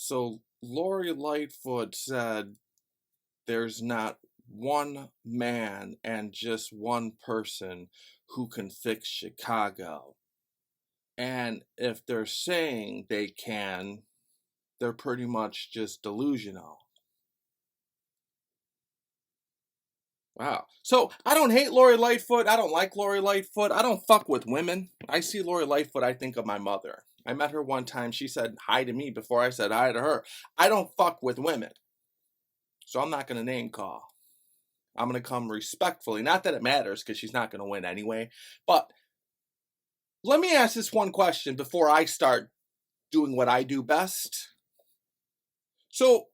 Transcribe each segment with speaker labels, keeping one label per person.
Speaker 1: So Lori Lightfoot said there's not one man and just one person who can fix Chicago. And if they're saying they can, they're pretty much just delusional. Wow. So I don't hate Lori Lightfoot. I don't like Lori Lightfoot. I don't fuck with women. I see Lori Lightfoot, I think of my mother. I met her one time. She said hi to me before I said hi to her. I don't fuck with women. So I'm not going to name call. I'm going to come respectfully. Not that it matters because she's not going to win anyway. But let me ask this one question before I start doing what I do best. So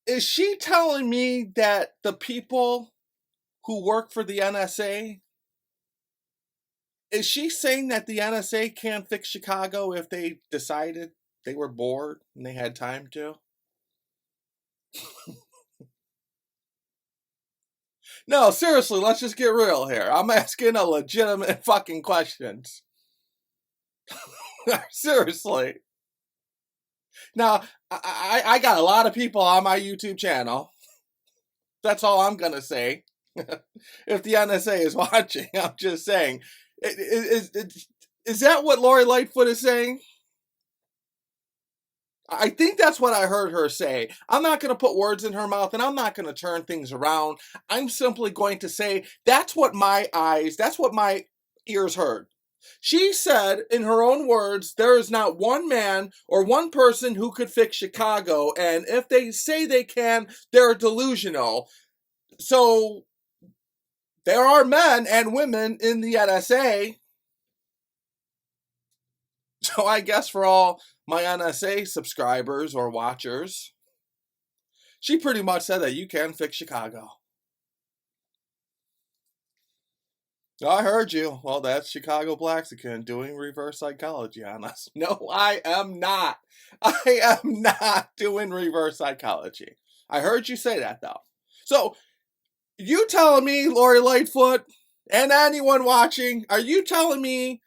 Speaker 1: is she telling me that the people who work for the NSA, is she saying that the NSA can't fix Chicago if they decided they were bored and they had time to? No, seriously, let's just get real here. I'm asking a legitimate fucking questions. Seriously. Now, I got a lot of people on my YouTube channel. That's all I'm going to say. If the NSA is watching, I'm just saying. Is that what Lori Lightfoot is saying? I think that's what I heard her say. I'm not going to put words in her mouth, and I'm not going to turn things around. I'm simply going to say that's what my ears heard. She said, in her own words, there is not one man or one person who could fix Chicago, and if they say they can, they're delusional. So there are men and women in the NSA. So I guess for all my NSA subscribers or watchers, she pretty much said that you can fix Chicago. I heard you. Well, that's Chicago Blaxican doing reverse psychology on us. No, I am not. I am not doing reverse psychology. I heard you say that, though. So, you telling me, Lori Lightfoot, and anyone watching, are you telling me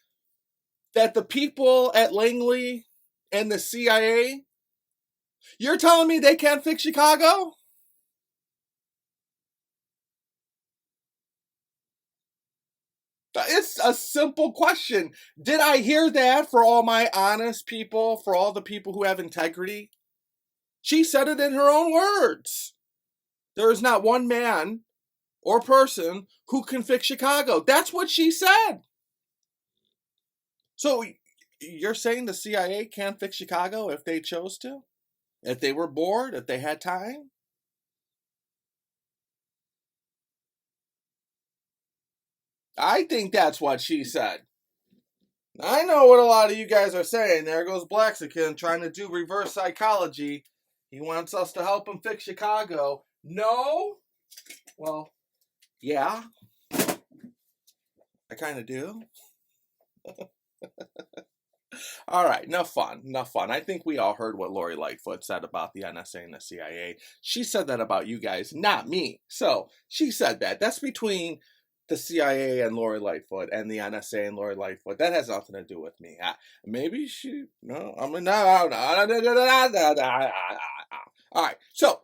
Speaker 1: that the people at Langley and the CIA, you're telling me they can't fix Chicago? It's a simple question. Did I hear that for all my honest people, for all the people who have integrity? She said it in her own words. There is not one man or person who can fix Chicago. That's what she said. So you're saying the CIA can't fix Chicago if they chose to? If they were bored? If they had time? I think that's what she said. I know what a lot of you guys are saying. There goes Blaxican trying to do reverse psychology. He wants us to help him fix Chicago. No? Well, yeah. I kind of do. All right, enough fun. I think we all heard what Lori Lightfoot said about the NSA and the CIA. She said that about you guys, not me. So she said that. That's between the CIA and Lori Lightfoot and the NSA and Lori Lightfoot. That has nothing to do with me. Maybe she, no, I mean, no. All right, so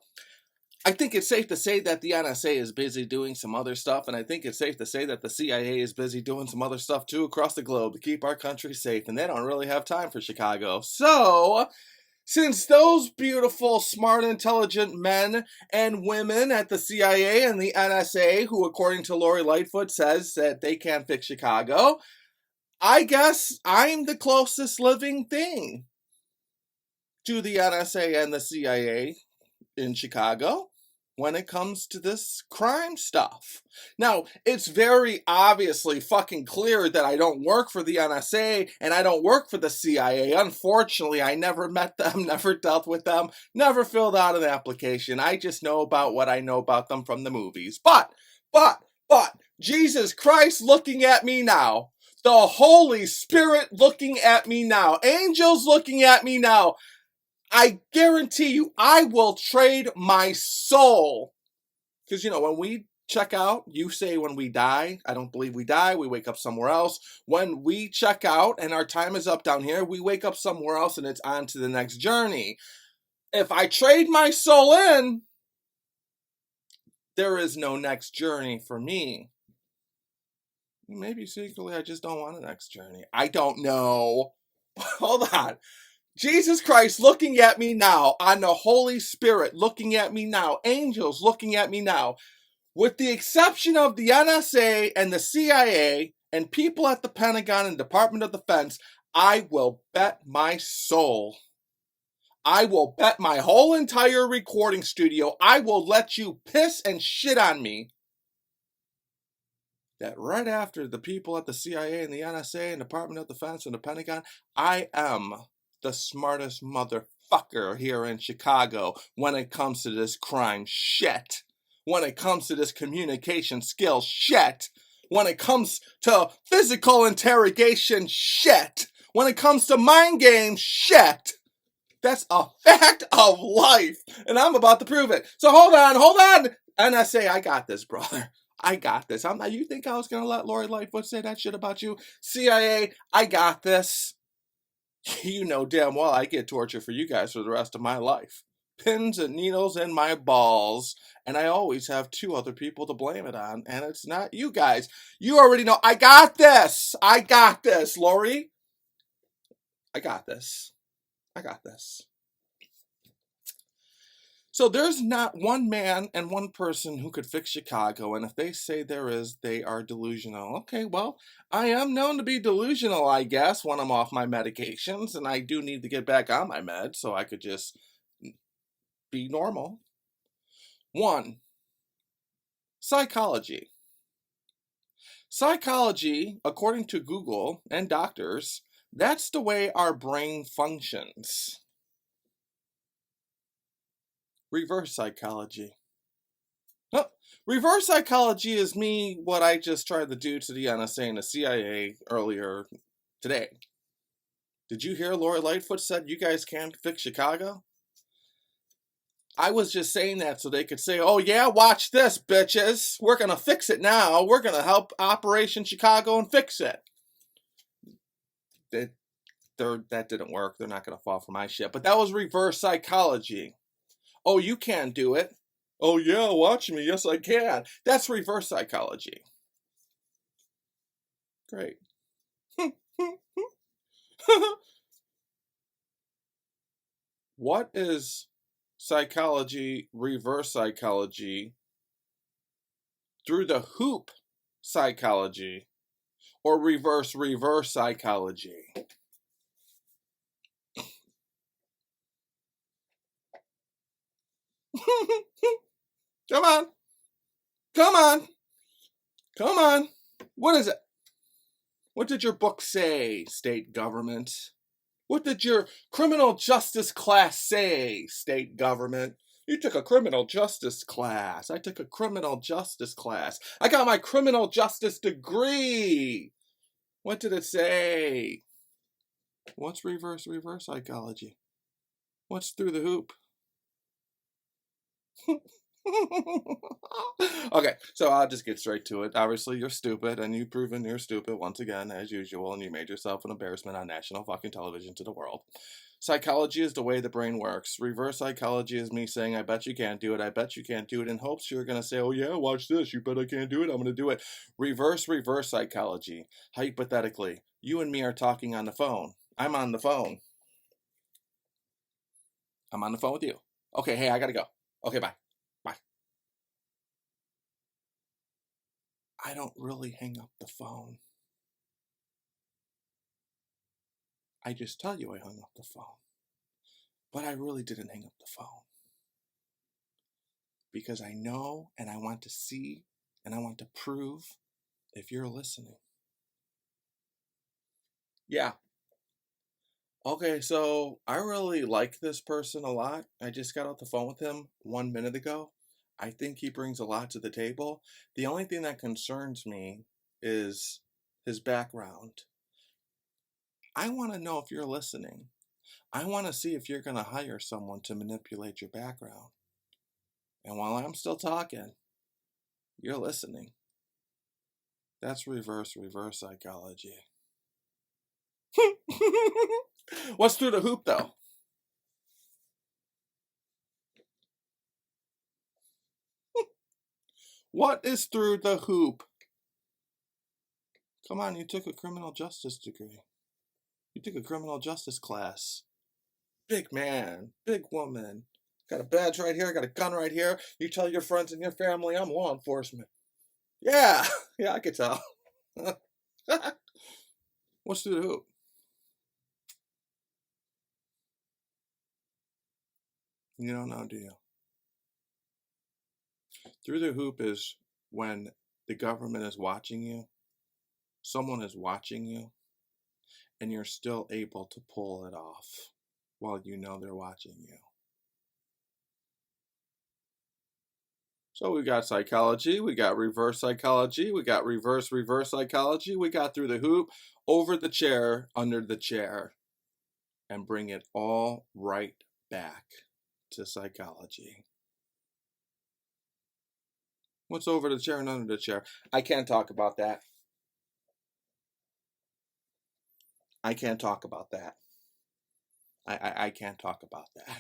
Speaker 1: I think it's safe to say that the NSA is busy doing some other stuff, and I think it's safe to say that the CIA is busy doing some other stuff too across the globe to keep our country safe, and they don't really have time for Chicago. So, since those beautiful, smart, intelligent men and women at the CIA and the NSA, who according to Lori Lightfoot says that they can't fix Chicago, I guess I'm the closest living thing to the NSA and the CIA in Chicago when it comes to this crime stuff. Now, it's very obviously fucking clear that I don't work for the NSA and I don't work for the CIA. Unfortunately, I never met them, never dealt with them, never filled out an application. I just know about what I know about them from the movies. But, Jesus Christ looking at me now. The Holy Spirit looking at me now. Angels looking at me now. I guarantee you, I will trade my soul. Because, when we check out, you say when we die, I don't believe we die, we wake up somewhere else. When we check out and our time is up down here, we wake up somewhere else and it's on to the next journey. If I trade my soul in, there is no next journey for me. Maybe secretly I just don't want a next journey. I don't know. Hold on. Jesus Christ looking at me now, on the Holy Spirit looking at me now, angels looking at me now. With the exception of the NSA and the CIA and people at the Pentagon and Department of Defense, I will bet my soul. I will bet my whole entire recording studio, I will let you piss and shit on me, that right after the people at the CIA and the NSA and Department of Defense and the Pentagon, I am the smartest motherfucker here in Chicago when it comes to this crime shit. When it comes to this communication skill shit. When it comes to physical interrogation shit. When it comes to mind games shit. That's a fact of life. And I'm about to prove it. So hold on. NSA, I got this, brother. I got this. You think I was going to let Lori Lightfoot say that shit about you? CIA, I got this. You know damn well I get tortured for you guys for the rest of my life. Pins and needles in my balls. And I always have two other people to blame it on. And it's not you guys. You already know. I got this. I got this, Lori. I got this. I got this. So there's not one man and one person who could fix Chicago, and if they say there is, they are delusional. Okay, well, I am known to be delusional, I guess, when I'm off my medications, and I do need to get back on my meds so I could just be normal. 1. Psychology. Psychology, according to Google and doctors, that's the way our brain functions. Reverse psychology. Huh. Reverse psychology is me, what I just tried to do to the NSA and the CIA earlier today. Did you hear Lori Lightfoot said you guys can't fix Chicago? I was just saying that so they could say, oh yeah, watch this, bitches. We're going to fix it now. We're going to help Operation Chicago and fix it. That didn't work. They're not going to fall for my shit. But that was reverse psychology. Oh, you can't do it. Oh, yeah, watch me. Yes, I can. That's reverse psychology. Great. What is psychology, reverse psychology, through the hoop psychology, or reverse psychology? Come on. Come on. Come on. What is it? What did your book say, state government? What did your criminal justice class say, state government? You took a criminal justice class. I took a criminal justice class. I got my criminal justice degree. What did it say? What's reverse psychology? What's through the hoop? Okay, so I'll just get straight to it. Obviously, you're stupid, and you've proven you're stupid once again, as usual, and you made yourself an embarrassment on national fucking television to the world. Psychology is the way the brain works. Reverse psychology is me saying, I bet you can't do it, I bet you can't do it, in hopes you're going to say, oh yeah, watch this, you bet I can't do it, I'm going to do it. Reverse psychology. Hypothetically, you and me are talking on the phone. I'm on the phone. I'm on the phone with you. Okay, hey, I gotta go. Okay, bye. I don't really hang up the phone. I just tell you I hung up the phone. But I really didn't hang up the phone. Because I know and I want to see and I want to prove if you're listening. Yeah. Okay, so I really like this person a lot. I just got off the phone with him 1 minute ago. I think he brings a lot to the table. The only thing that concerns me is his background. I want to know if you're listening. I want to see if you're going to hire someone to manipulate your background. And while I'm still talking, You're listening. That's reverse psychology. What's through the hoop, though? What is through the hoop? Come on, you took a criminal justice degree. You took a criminal justice class. Big man, big woman. Got a badge right here, got a gun right here. You tell your friends and your family I'm law enforcement. Yeah, yeah, I could tell. What's through the hoop? You don't know, do you? Through the hoop is when the government is watching you, someone is watching you, and you're still able to pull it off while you know they're watching you. So we got psychology, we got reverse psychology, we got reverse psychology, we got through the hoop, over the chair, under the chair, and bring it all right back to psychology. What's over the chair and under the chair? I can't talk about that. I can't talk about that. I can't talk about that. I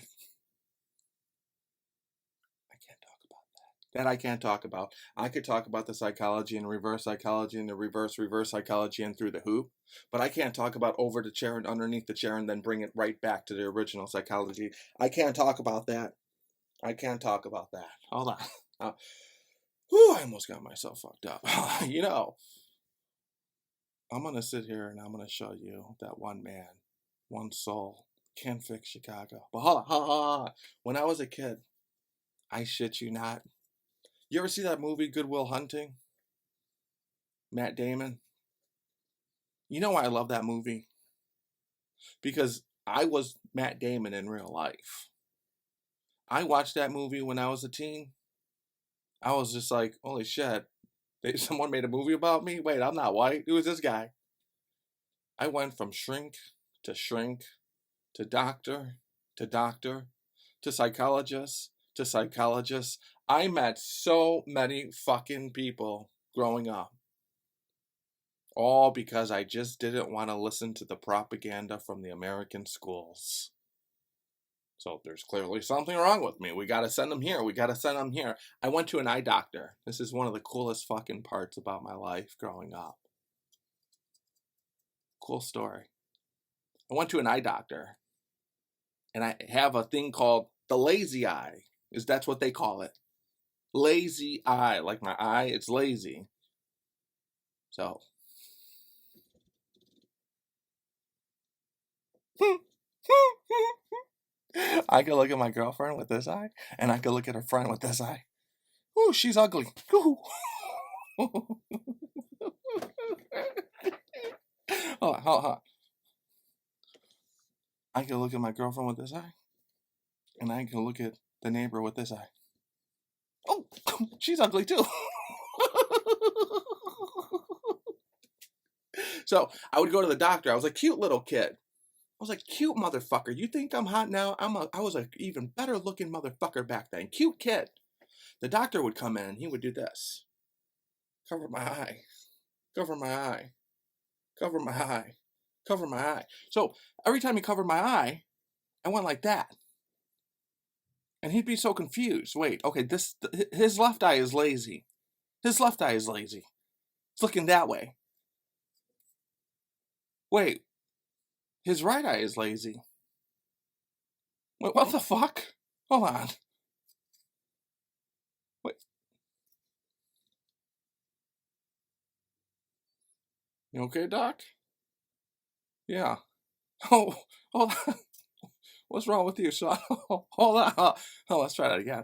Speaker 1: can't talk about that. That I can't talk about. I could talk about the psychology and reverse psychology and the reverse psychology and through the hoop, but I can't talk about over the chair and underneath the chair and then bring it right back to the original psychology. I can't talk about that. I can't talk about that. Hold on. I almost got myself fucked up. You know, I'm going to sit here and I'm going to show you that one man, one soul can fix Chicago. But hold on. When I was a kid, I shit you not. You ever see that movie, Good Will Hunting? Matt Damon? You know why I love that movie? Because I was Matt Damon in real life. I watched that movie when I was a teen. I was just like, holy shit. Someone made a movie about me? Wait, I'm not white. Who is this guy? I went from shrink to doctor to psychologist to psychologist. I met so many fucking people growing up. All because I just didn't want to listen to the propaganda from the American schools. So there's clearly something wrong with me. We got to send them here. We got to send them here. I went to an eye doctor. This is one of the coolest fucking parts about my life growing up. Cool story. I went to an eye doctor. And I have a thing called the lazy eye. That's what they call it. Lazy eye. Like my eye, it's lazy. So. I could look at my girlfriend with this eye, and I could look at her friend with this eye. Ooh, she's ugly. Ooh. Hold on. I can look at my girlfriend with this eye, and I can look at the neighbor with this eye. Oh, she's ugly too. So I would go to the doctor. I was a cute little kid. I was like, cute motherfucker. You think I'm hot now? I was an even better looking motherfucker back then. Cute kid. The doctor would come in and he would do this. Cover my eye. Cover my eye. Cover my eye. Cover my eye. So every time he covered my eye, I went like that. And he'd be so confused. Wait, okay, his left eye is lazy. His left eye is lazy. It's looking that way. Wait, his right eye is lazy. Wait, what the fuck? Hold on. Wait. You okay, Doc? Yeah. Oh, hold on. What's wrong with you, son? Hold on. Oh, let's try that again.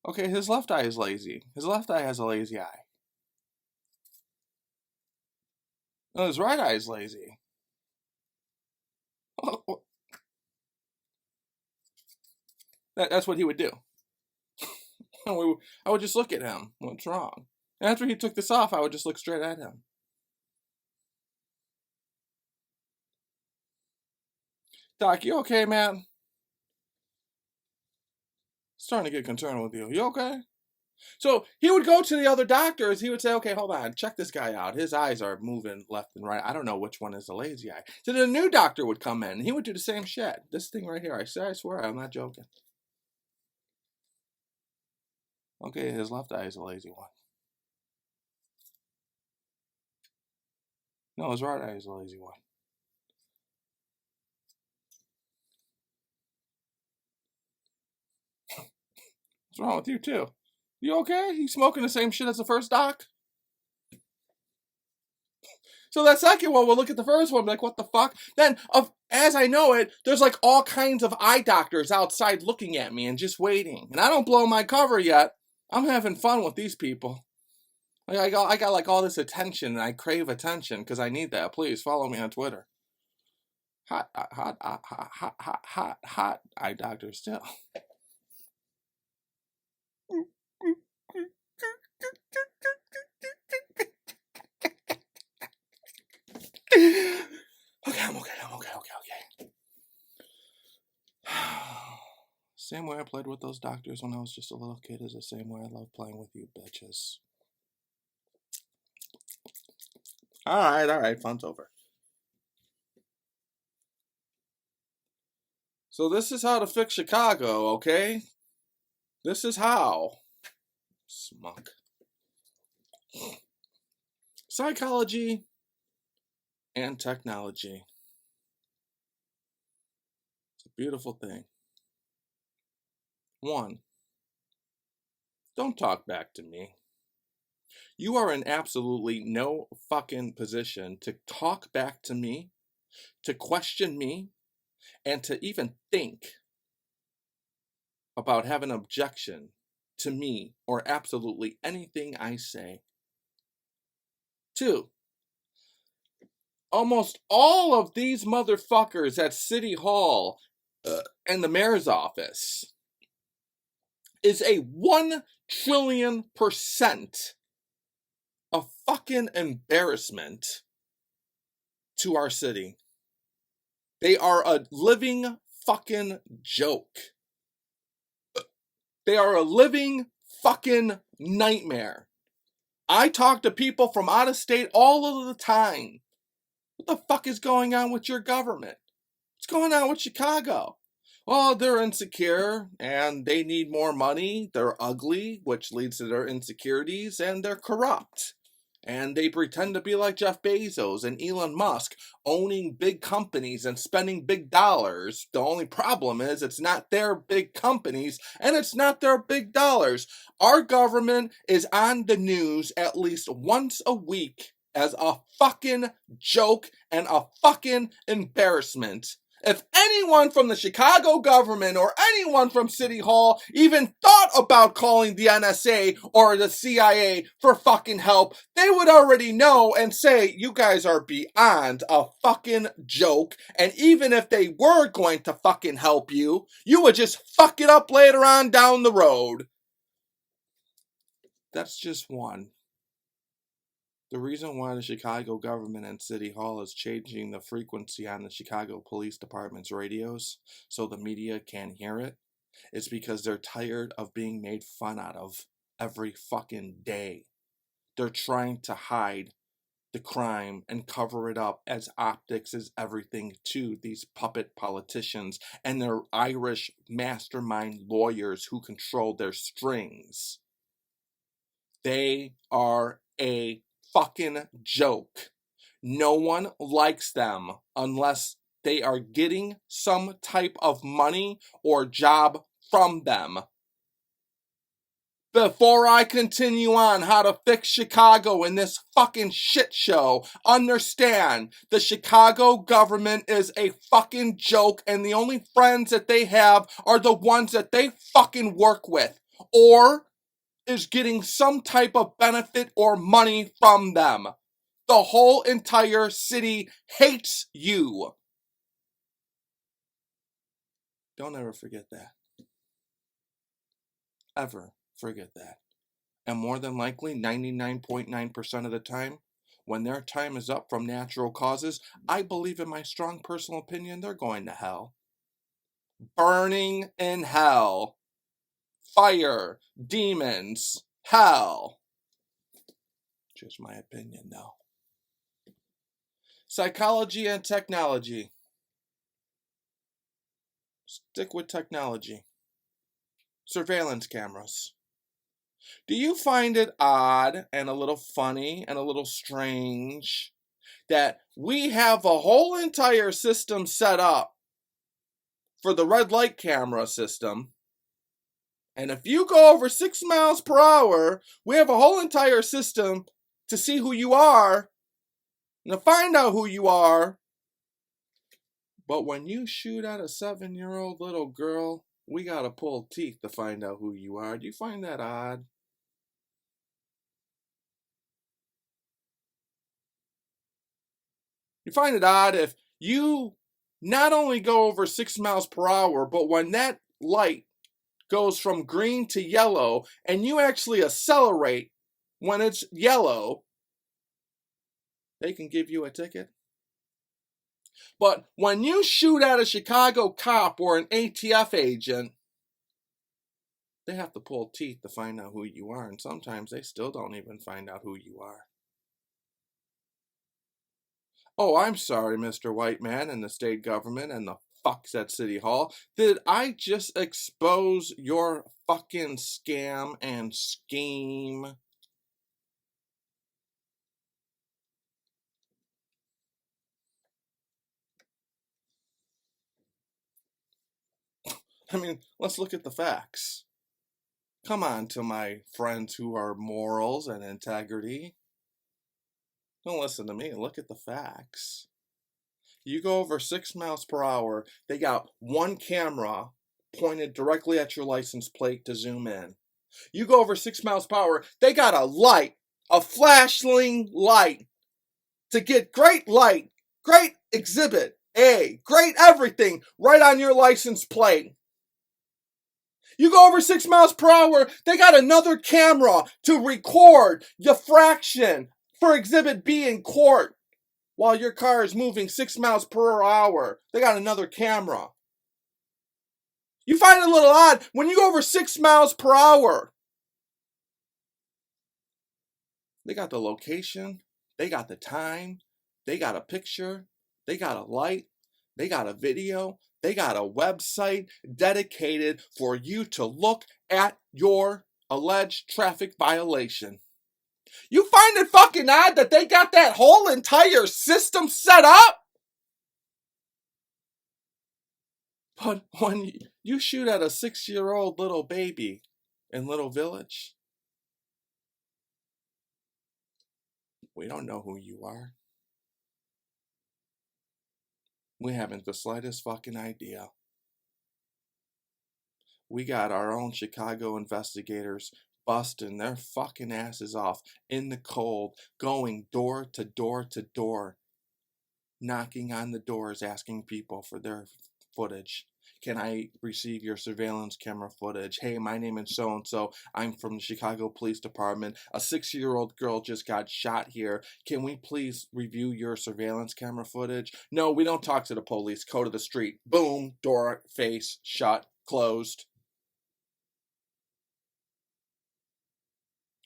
Speaker 1: Okay, his left eye is lazy. His left eye has a lazy eye. No, his right eye is lazy. That's what he would do. I would just look at him. What's wrong? And after he took this off, I would just look straight at him. Doc, you okay, man? Starting to get concerned with you. You okay? So he would go to the other doctors. He would say, okay, hold on, check this guy out. His eyes are moving left and right. I don't know which one is the lazy eye. So the new doctor would come in and he would do the same shit. This thing right here, I swear, I'm not joking. Okay, his left eye is the lazy one. No, his right eye is the lazy one. What's wrong with you too? You okay? You smoking the same shit as the first doc? So that second one, we'll look at the first one, be like, what the fuck? Then, as I know it, there's like all kinds of eye doctors outside looking at me and just waiting. And I don't blow my cover yet. I'm having fun with these people. Like I got like all this attention, and I crave attention because I need that. Please follow me on Twitter. Hot eye doctor still. Okay, I'm okay. Same way I played with those doctors when I was just a little kid is the same way I love playing with you bitches. Alright, fun's over. So this is how to fix Chicago, okay? This is how. Smunk. Psychology and technology. It's a beautiful thing. 1. Don't talk back to me. You are in absolutely no fucking position to talk back to me, to question me, and to even think about having an objection to me or absolutely anything I say. 2. Almost all of these motherfuckers at City Hall and the mayor's office is a 1 trillion% a fucking embarrassment to our city. They are a living fucking joke. They are a living fucking nightmare. I talk to people from out of state all of the time. What the fuck is going on with your government? What's going on with Chicago? Oh, they're insecure and they need more money. They're ugly, which leads to their insecurities, and they're corrupt. And they pretend to be like Jeff Bezos and Elon Musk, owning big companies and spending big dollars. The only problem is it's not their big companies and it's not their big dollars. Our government is on the news at least once a week as a fucking joke and a fucking embarrassment. If anyone from the Chicago government or anyone from City Hall even thought about calling the NSA or the CIA for fucking help, they would already know and say, you guys are beyond a fucking joke. And even if they were going to fucking help you, you would just fuck it up later on down the road. That's just one. The reason why the Chicago government and City Hall is changing the frequency on the Chicago Police Department's radios so the media can't hear it is because they're tired of being made fun out of every fucking day. They're trying to hide the crime and cover it up as optics is everything to these puppet politicians and their Irish mastermind lawyers who control their strings. They are a fucking joke. No one likes them unless they are getting some type of money or job from them. Before I continue on how to fix Chicago in this fucking shit show, understand the Chicago government is a fucking joke and the only friends that they have are the ones that they fucking work with or is getting some type of benefit or money from them. The whole entire city hates you. Don't ever forget that. Ever forget that. And more than likely, 99.9% of the time, when their time is up from natural causes, I believe in my strong personal opinion, they're going to hell. Burning in hell. Fire. Demons. Hell. Just my opinion, though. Psychology and technology. Stick with technology. Surveillance cameras. Do you find it odd and a little funny and a little strange that we have a whole entire system set up for the red light camera system, and if you go over 6 miles per hour, we have a whole entire system to see who you are and to find out who you are, but when you shoot at a 7-year-old little girl, we gotta pull teeth to find out who you are? Do you find that odd? You find it odd if you not only go over 6 miles per hour, but when that light goes from green to yellow and you actually accelerate when it's yellow, they can give you a ticket. But when you shoot at a Chicago cop or an ATF agent, they have to pull teeth to find out who you are, and sometimes they still don't even find out who you are. Oh, I'm sorry, Mr. White Man and the state government and the fucks at City Hall. Did I just expose your fucking scam and scheme? I mean, let's look at the facts. Come on to my friends who are morals and integrity. Don't listen to me. Look at the facts. You go over 6 miles per hour, they got one camera pointed directly at your license plate to zoom in. You go over 6 miles per hour, they got a light, a flashing light to get great light, great exhibit A, great everything right on your license plate. You go over 6 miles per hour, they got another camera to record your fraction for exhibit B in court while your car is moving 6 miles per hour. They got another camera. You find it a little odd when you go over 6 miles per hour. They got the location, they got the time, they got a picture, they got a light, they got a video, they got a website dedicated for you to look at your alleged traffic violation. You find it fucking odd that they got that whole entire system set up? But when you shoot at a 6-year-old little baby in Little Village, we don't know who you are. We haven't the slightest fucking idea. We got our own Chicago investigators busting their fucking asses off in the cold, going door to door to door, knocking on the doors, asking people for their footage. Can I receive your surveillance camera footage? Hey, my name is so-and-so. I'm from the Chicago Police Department. A 6-year-old girl just got shot here. Can we please review your surveillance camera footage? No, we don't talk to the police. Go to the street. Boom, door, face, shut, closed.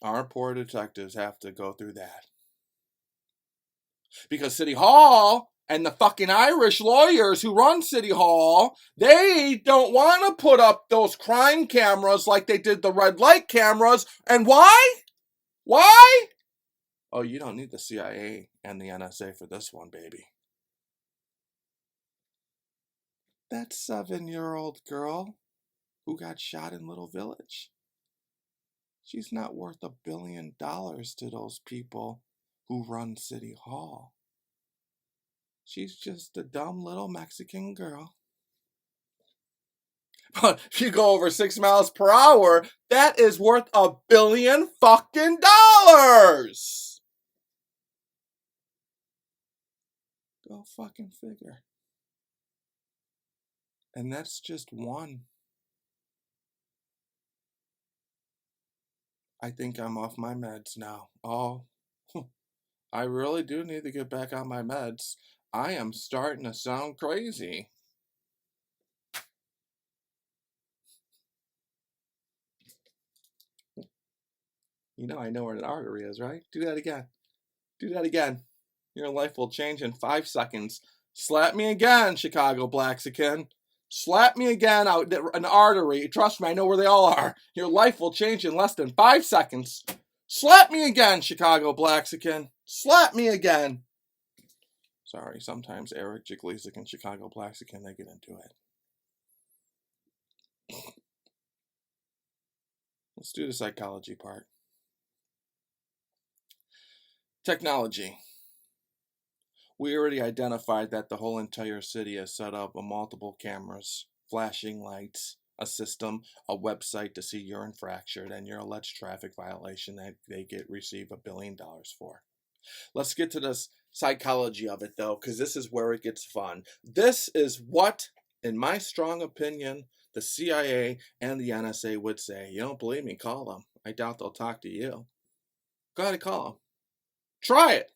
Speaker 1: Our poor detectives have to go through that. Because City Hall and the fucking Irish lawyers who run City Hall, they don't want to put up those crime cameras like they did the red light cameras. And why? Why? Oh, you don't need the CIA and the NSA for this one, baby. That 7-year-old girl who got shot in Little Village, she's not worth $1 billion to those people who run City Hall. She's just a dumb little Mexican girl. But if you go over 6 miles per hour, that is worth $1 billion fucking dollars. Go fucking figure. And that's just one. I think I'm off my meds now. Oh, I really do need to get back on my meds. I am starting to sound crazy. You know I know where an artery is, right? Do that again. Do that again. Your life will change in 5 seconds. Slap me again, Chicago Blaxican. Slap me again out an artery. Trust me, I know where they all are. Your life will change in less than 5 seconds. Slap me again, Chicago Blaxican. Slap me again. Sorry, sometimes Eric Jiglisic and Chicago Blaxican, they get into it. Let's do the psychology part. Technology. We already identified that the whole entire city is set up with multiple cameras, flashing lights, a system, a website to see your infraction and your alleged traffic violation that they receive $1 billion for. Let's get to the psychology of it, though, because this is where it gets fun. This is what, in my strong opinion, the CIA and the NSA would say. You don't believe me? Call them. I doubt they'll talk to you. Go ahead and call them. Try it.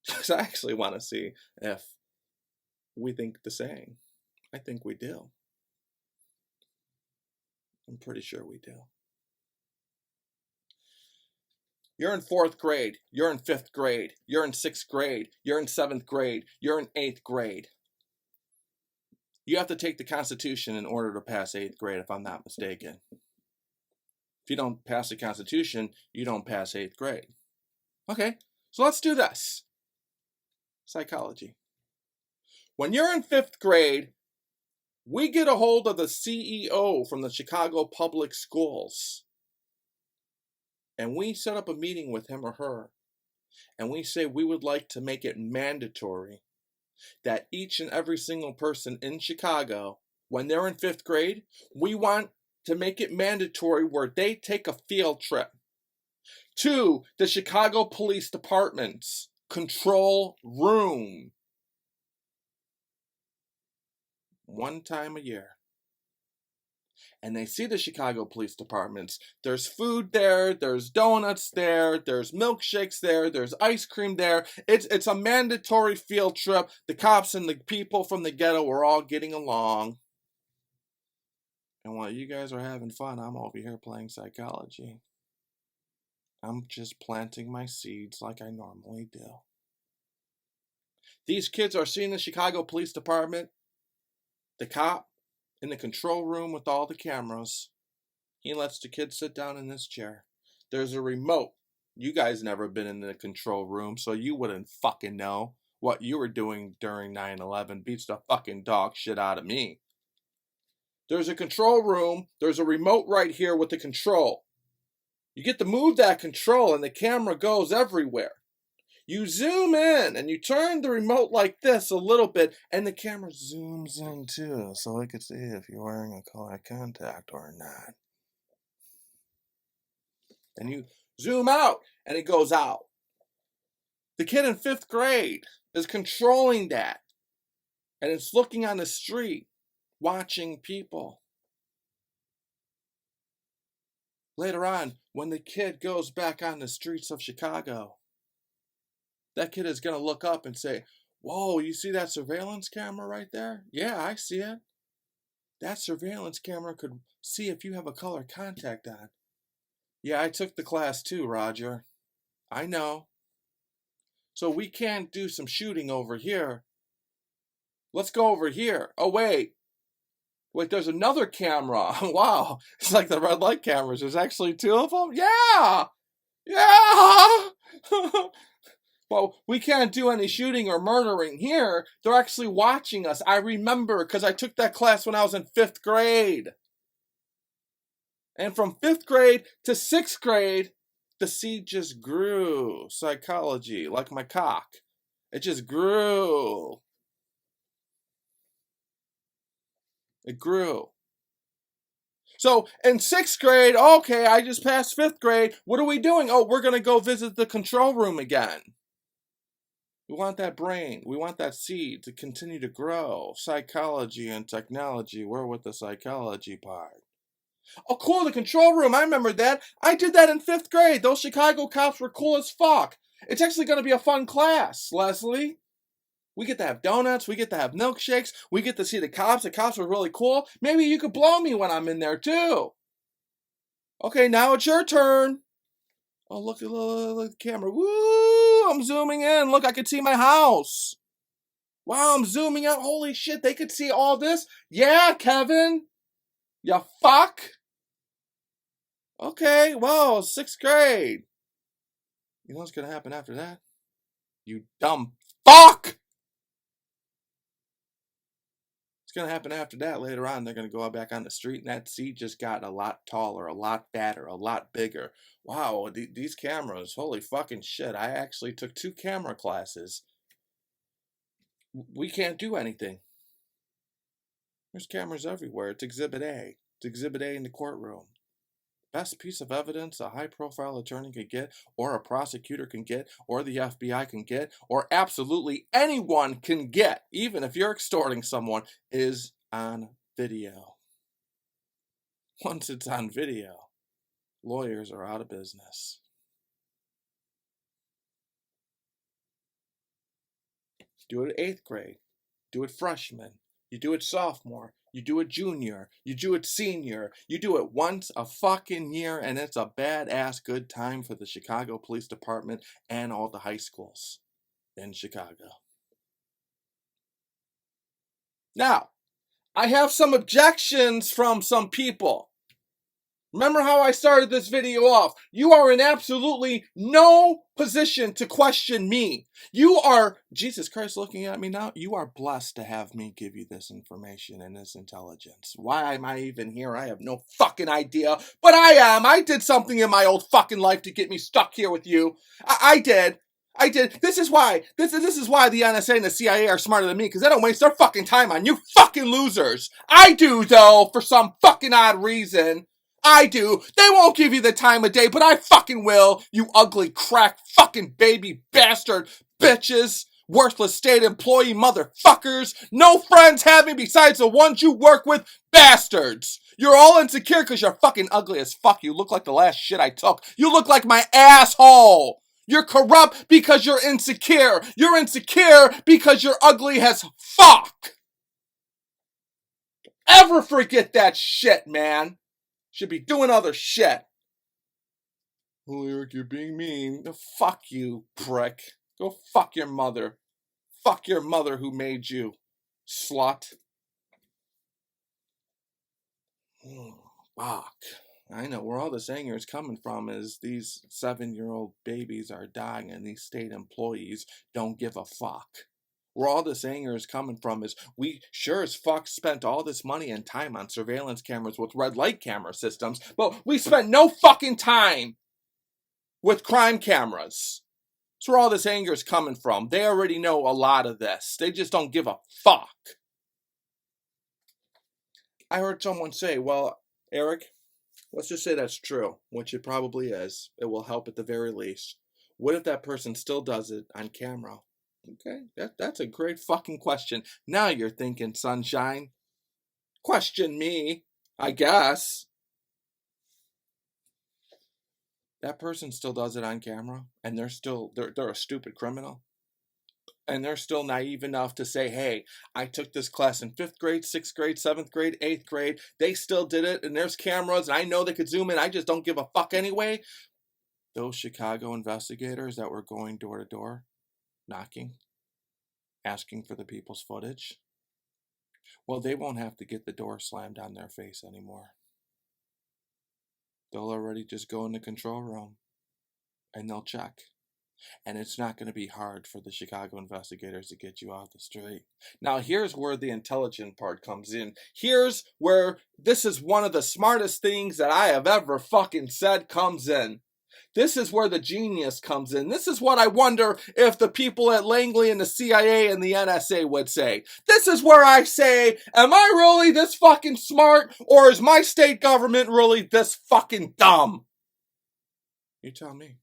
Speaker 1: Because I actually want to see if we think the same. I think we do. I'm pretty sure we do. You're in 4th grade. You're in 5th grade. You're in 6th grade. You're in 7th grade. You're in 8th grade. You have to take the Constitution in order to pass 8th grade, if I'm not mistaken. If you don't pass the Constitution, you don't pass 8th grade. Okay, so let's do this. Psychology. When you're in 5th grade, we get a hold of the CEO from the Chicago Public Schools. And we set up a meeting with him or her. And we say we would like to make it mandatory that each and every single person in Chicago, when they're in 5th grade, we want to make it mandatory where they take a field trip to the Chicago Police Department's control room. 1 time a year. And they see the Chicago Police Departments. There's food there, there's donuts there, there's milkshakes there, there's ice cream there. It's a mandatory field trip. The cops and the people from the ghetto are all getting along. And while you guys are having fun, I'm over here playing psychology. I'm just planting my seeds like I normally do. These kids are seeing the Chicago Police Department, the cop in the control room with all the cameras. He lets the kids sit down in this chair. There's a remote. You guys never been in the control room, so you wouldn't fucking know what you were doing during 9/11. Beats the fucking dog shit out of me. There's a control room. There's a remote right here with the control. You get to move that control and the camera goes everywhere. You zoom in and you turn the remote like this a little bit and the camera zooms in too so I could see if you're wearing a color contact or not. And you zoom out and it goes out. The kid in 5th grade is controlling that. And it's looking on the street, watching people. Later on, when the kid goes back on the streets of Chicago, that kid is going to look up and say, whoa, you see that surveillance camera right there? Yeah, I see it. That surveillance camera could see if you have a color contact on. Yeah, I took the class too, Roger. I know. So we can't do some shooting over here. Let's go over here. Oh, wait. Wait, there's another camera. Wow. It's like the red light cameras. There's actually 2 of them? Yeah! Yeah! Well, we can't do any shooting or murdering here. They're actually watching us. I remember because I took that class when I was in 5th grade. And from 5th grade to 6th grade, the seed just grew. Psychology, like my cock. It just grew. It grew. So in 6th grade, okay, I just passed 5th grade. What are we doing? Oh, we're going to go visit the control room again. We want that brain. We want that seed to continue to grow. Psychology and technology. We're with the psychology part. Oh, cool, the control room. I remember that. I did that in 5th grade. Those Chicago cops were cool as fuck. It's actually going to be a fun class, Leslie. We get to have donuts. We get to have milkshakes. We get to see the cops. The cops were really cool. Maybe you could blow me when I'm in there, too. Okay, now it's your turn. Oh, look at the camera. Woo! I'm zooming in. Look, I can see my house. Wow, I'm zooming out. Holy shit, they could see all this? Yeah, Kevin. You fuck. Okay, well, 6th grade. You know what's going to happen after that? You dumb fuck! What's going to happen after that later on? They're going to go back on the street, and that seat just got a lot taller, a lot fatter, a lot bigger. Wow, these cameras, holy fucking shit. I actually took 2 camera classes. We can't do anything. There's cameras everywhere. It's Exhibit A. It's Exhibit A in the courtroom. Best piece of evidence a high-profile attorney can get, or a prosecutor can get, or the FBI can get, or absolutely anyone can get, even if you're extorting someone, is on video. Once it's on video, lawyers are out of business. Do it 8th grade. Do it freshman. You do it sophomore. You do it junior. You do it senior. You do it once a fucking year, and it's a badass good time for the Chicago Police Department and all the high schools in Chicago. Now, I have some objections from some people. Remember how I started this video off? You are in absolutely no position to question me. You are, Jesus Christ, looking at me now, you are blessed to have me give you this information and this intelligence. Why am I even here? I have no fucking idea, but I am. I did something in my old fucking life to get me stuck here with you. I did. This is why the NSA and the CIA are smarter than me, because they don't waste their fucking time on you fucking losers. I do, though, for some fucking odd reason. I do. They won't give you the time of day, but I fucking will, you ugly crack fucking baby bastard bitches, worthless state employee motherfuckers, no friends having besides the ones you work with, bastards. You're all insecure because you're fucking ugly as fuck. You look like the last shit I took. You look like my asshole. You're corrupt because you're insecure. You're insecure because you're ugly as fuck. Ever forget that shit, man. Should be doing other shit. Oh, Eric, you're being mean. Fuck you, prick. Go fuck your mother. Fuck your mother who made you, slut. Fuck. I know where all this anger is coming from is these 7-year-old babies are dying and these state employees don't give a fuck. Where all this anger is coming from is we sure as fuck spent all this money and time on surveillance cameras with red light camera systems, but we spent no fucking time with crime cameras. That's where all this anger is coming from. They already know a lot of this. They just don't give a fuck. I heard someone say, well, Eric, let's just say that's true, which it probably is. It will help at the very least. What if that person still does it on camera? Okay, that's a great fucking question. Now you're thinking, sunshine. Question me, I guess. That person still does it on camera, and they're a stupid criminal. And they're still naive enough to say, hey, I took this class in 5th grade, 6th grade, 7th grade, 8th grade. They still did it, and there's cameras, and I know they could zoom in. I just don't give a fuck anyway. Those Chicago investigators that were going door to door, knocking, asking for the people's footage, well, they won't have to get the door slammed on their face anymore. They'll already just go in the control room and they'll check. And it's not going to be hard for the Chicago investigators to get you off the street. Now, here's where the intelligent part comes in. Here's where this is one of the smartest things that I have ever fucking said comes in. This is where the genius comes in. This is what I wonder if the people at Langley and the CIA and the NSA would say. This is where I say, am I really this fucking smart, or is my state government really this fucking dumb? You tell me.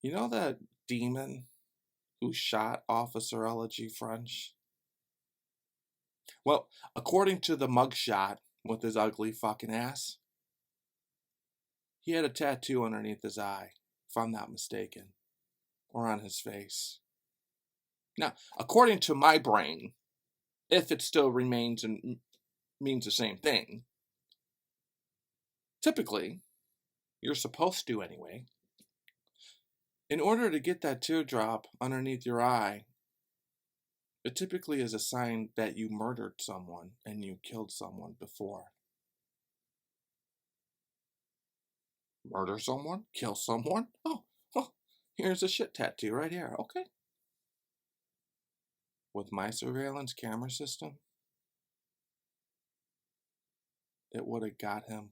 Speaker 1: You know that demon who shot Officer Elegy French? Well, according to the mugshot with his ugly fucking ass, he had a tattoo underneath his eye, if I'm not mistaken, or on his face. Now, according to my brain, if it still remains and means the same thing, typically, you're supposed to anyway, in order to get that teardrop underneath your eye, it typically is a sign that you murdered someone and you killed someone before. Murder someone? Kill someone? Oh, well, here's a shit tattoo right here. Okay. With my surveillance camera system, it would have got him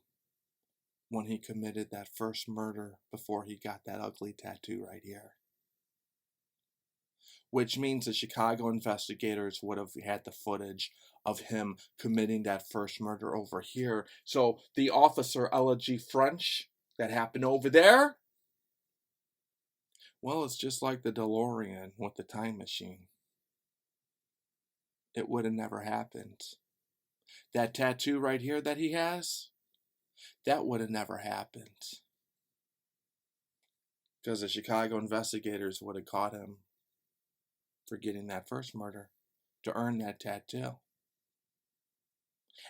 Speaker 1: when he committed that first murder before he got that ugly tattoo right here. Which means the Chicago investigators would have had the footage of him committing that first murder over here. So the officer Elegy French that happened over there, well, it's just like the DeLorean with the time machine. It would have never happened. That tattoo right here that he has, that would have never happened. Because the Chicago investigators would have caught him for getting that first murder to earn that tattoo.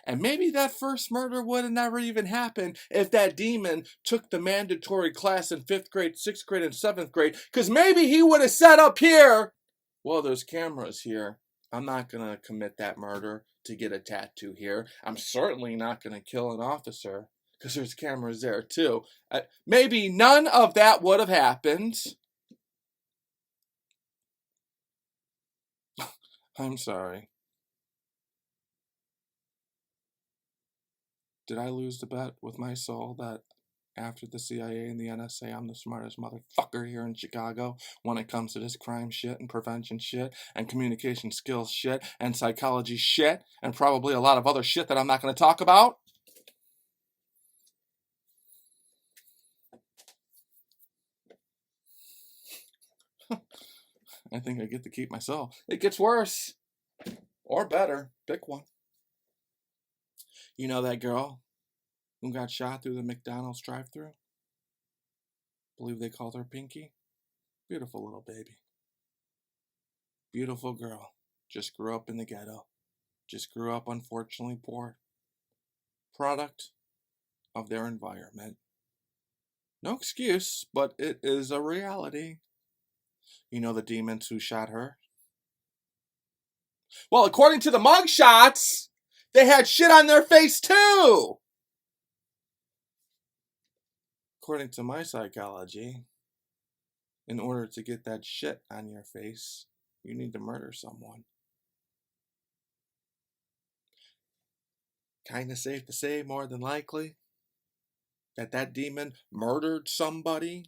Speaker 1: And maybe that first murder would have never even happened if that demon took the mandatory class in 5th grade, 6th grade, and 7th grade. Because maybe he would have said up here, well, there's cameras here. I'm not going to commit that murder to get a tattoo here. I'm certainly not going to kill an officer because there's cameras there too. Maybe none of that would have happened. I'm sorry. Did I lose the bet with my soul that after the CIA and the NSA, I'm the smartest motherfucker here in Chicago when it comes to this crime shit and prevention shit and communication skills shit and psychology shit and probably a lot of other shit that I'm not going to talk about? I think I get to keep myself. It gets worse. Or better. Pick one. You know that girl who got shot through the McDonald's drive-thru? Believe they called her Pinky. Beautiful little baby. Beautiful girl. Just grew up in the ghetto. Just grew up, unfortunately, poor. Product of their environment. No excuse, but it is a reality. You know the demons who shot her? Well, according to the mugshots, they had shit on their face too. According to my psychology, in order to get that shit on your face, you need to murder someone. Kind of safe to say, more than likely, that that demon murdered somebody.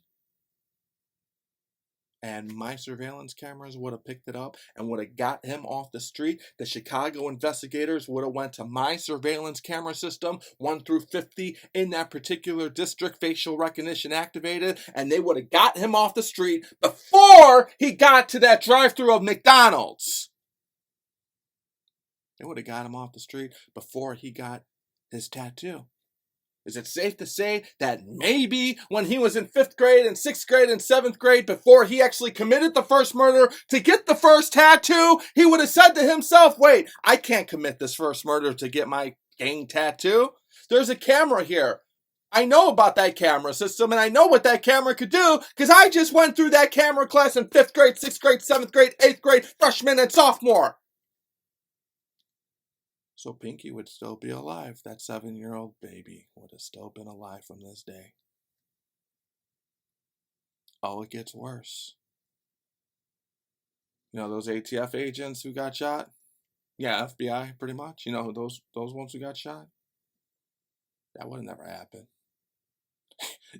Speaker 1: And my surveillance cameras would have picked it up and would have got him off the street. The Chicago investigators would have went to my surveillance camera system, 1 through 50, in that particular district, facial recognition activated, and they would have got him off the street before he got to that drive-thru of McDonald's. They would have got him off the street before he got his tattoo. Is it safe to say that maybe when he was in 5th grade and 6th grade and 7th grade, before he actually committed the first murder to get the first tattoo, he would have said to himself, wait, I can't commit this first murder to get my gang tattoo. There's a camera here. I know about that camera system and I know what that camera could do because I just went through that camera class in 5th grade, 6th grade, 7th grade, 8th grade, freshman and sophomore. So Pinky would still be alive. That 7-year-old baby would have still been alive from this day. Oh, it gets worse. You know those ATF agents who got shot? Yeah, FBI, pretty much. You know those ones who got shot? That would have never happened.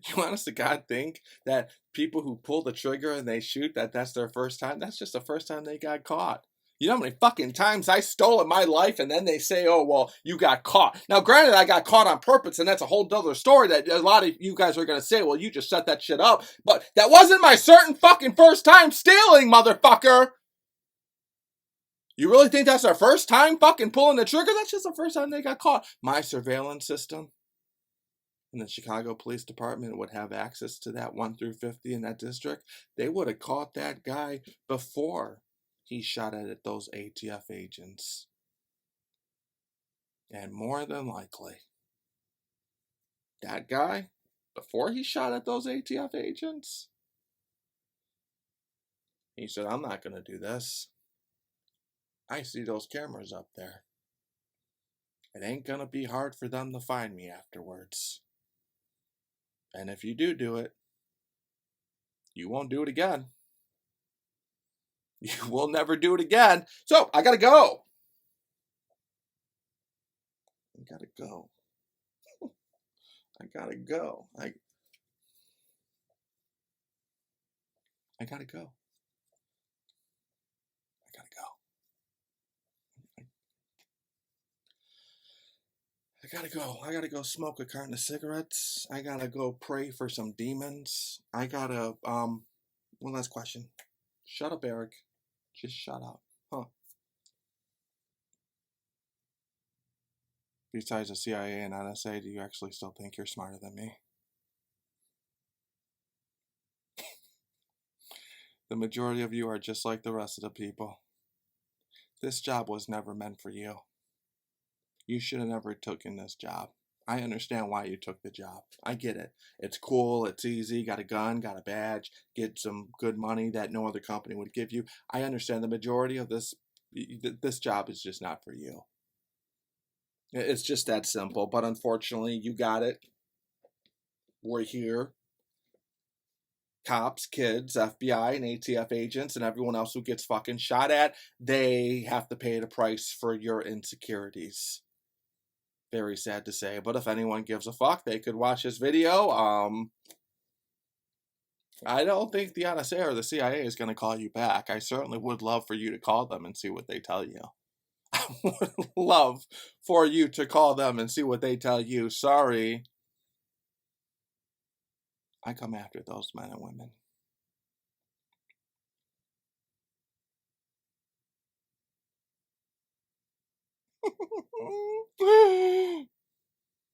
Speaker 1: You honest to God think that people who pull the trigger and they shoot, that's their first time? That's just the first time they got caught. You know how many fucking times I stole in my life and then they say, oh, well, you got caught. Now, granted, I got caught on purpose and that's a whole other story that a lot of you guys are going to say, well, you just set that shit up. But that wasn't my certain fucking first time stealing, motherfucker. You really think that's our first time fucking pulling the trigger? That's just the first time they got caught. My surveillance system and the Chicago Police Department would have access to that 1 through 50 in that district. They would have caught that guy before he shot at those ATF agents. And more than likely, that guy, before he shot at those ATF agents, he said, I'm not going to do this. I see those cameras up there. It ain't going to be hard for them to find me afterwards. And if you do it, you won't do it again. You will never do it again. So, I got to go. I got to go. I got to go. I got to go. I got to go. I gotta go. I gotta go smoke a carton of cigarettes. I gotta go pray for some demons. I gotta, one last question. Shut up, Eric. Just shut up. Huh. Besides the CIA and NSA, do you actually still think you're smarter than me? The majority of you are just like the rest of the people. This job was never meant for you. You should have never taken this job. I understand why you took the job. I get it. It's cool. It's easy. Got a gun, got a badge, get some good money that no other company would give you. I understand the majority of this job is just not for you. It's just that simple. But unfortunately, you got it. We're here. Cops, kids, FBI, and ATF agents, and everyone else who gets fucking shot at, they have to pay the price for your insecurities. Very sad to say, but if anyone gives a fuck, they could watch this video. I don't think the NSA or the CIA is going to call you back. I certainly would love for you to call them and see what they tell you. I would love for you to call them and see what they tell you. Sorry. I come after those men and women.